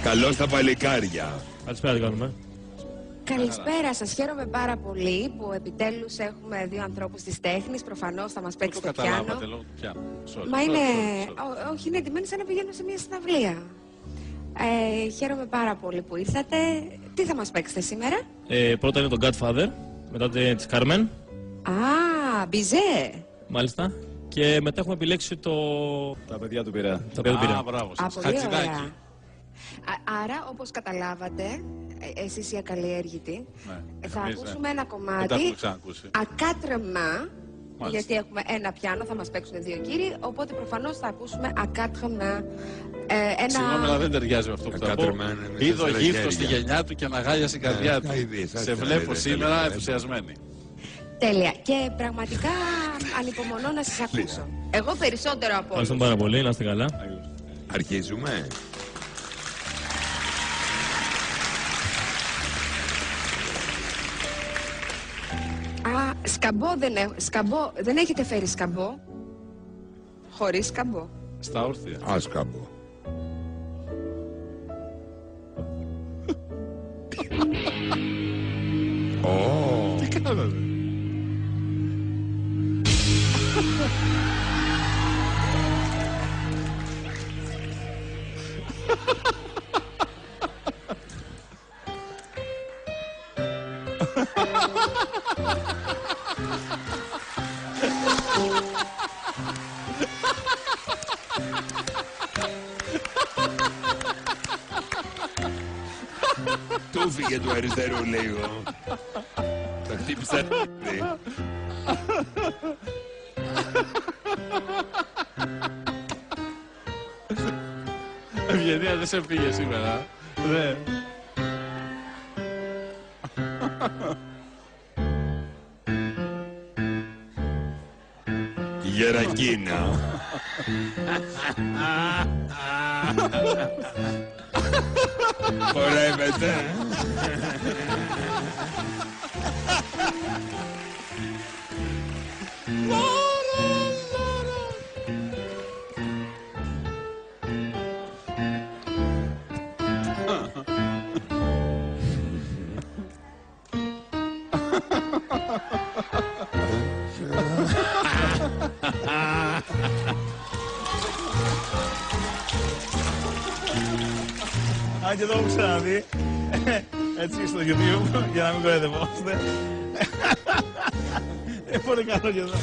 Καλώς τα παλικάρια. Καλησπέρα, τι κάνουμε. Καλησπέρα σας. Χαίρομαι πάρα πολύ που επιτέλους έχουμε δύο ανθρώπους της τέχνης. Προφανώς θα μας παίξει το πιάνο. Καταλάβατε λόγω του πιάνου. Μα είναι... Όχι, είναι εντυμένοι σαν να πηγαίνουν σε μια συναυλία. Χαίρομαι πάρα πολύ που ήρθατε. Τι θα μας παίξετε σήμερα? Πρώτα είναι το Godfather, μετά της Carmen. Α, Μπιζέ. Μάλιστα. Και μετά έχουμε επιλέξει το... Τα παιδιά του Πειραιά. Τα παιδιά του Πειραιά. Α, μπράβο σας. Πολύ ωραία. Χατζηδάκι. Άρα, όπως καταλάβατε, εσείς οι ακαλλιέργητοι, θα εμείς, ακούσουμε ένα Δεν τα κομμάτι έχουμε ξανακούσει. ακάτρεμα, Μάλιστα. γιατί έχουμε ένα πιάνο, θα μας παίξουν δύο κύριοι, οπότε προφανώς θα ακούσουμε ακάτρεμα. Συγγνώμη, αλλά δεν ταιριάζει με αυτό που θα πω. Είδω γύφτο στη γενιά του και αναγάλιασε η καρδιά του. Σε βλέπω σήμερα ενθουσιασμένη. Τέλεια. Και πραγματικά ανυπομονώ να σας ακούσω. Εγώ περισσότερο από όλους. Ευχαριστούμε πάρα πολύ, να είστε καλά. Αρχίζουμε. Α, σκαμπό δεν έχετε φέρει σκαμπό? Χωρίς σκαμπό. Στα όρθια. Άσκαμπο. Τι κάνατε. Του φύγε του αριστερού λίγο. Το χτύπησα. Ευγενία, δεν σε πήγε σήμερα. Ναι. Γερακίνα. Χορεύεται. Αν και το έχω ξαναδεί, έτσι στο YouTube, για να μην κοροϊδευόμαστε. Είναι πολύ καλό και εδώ.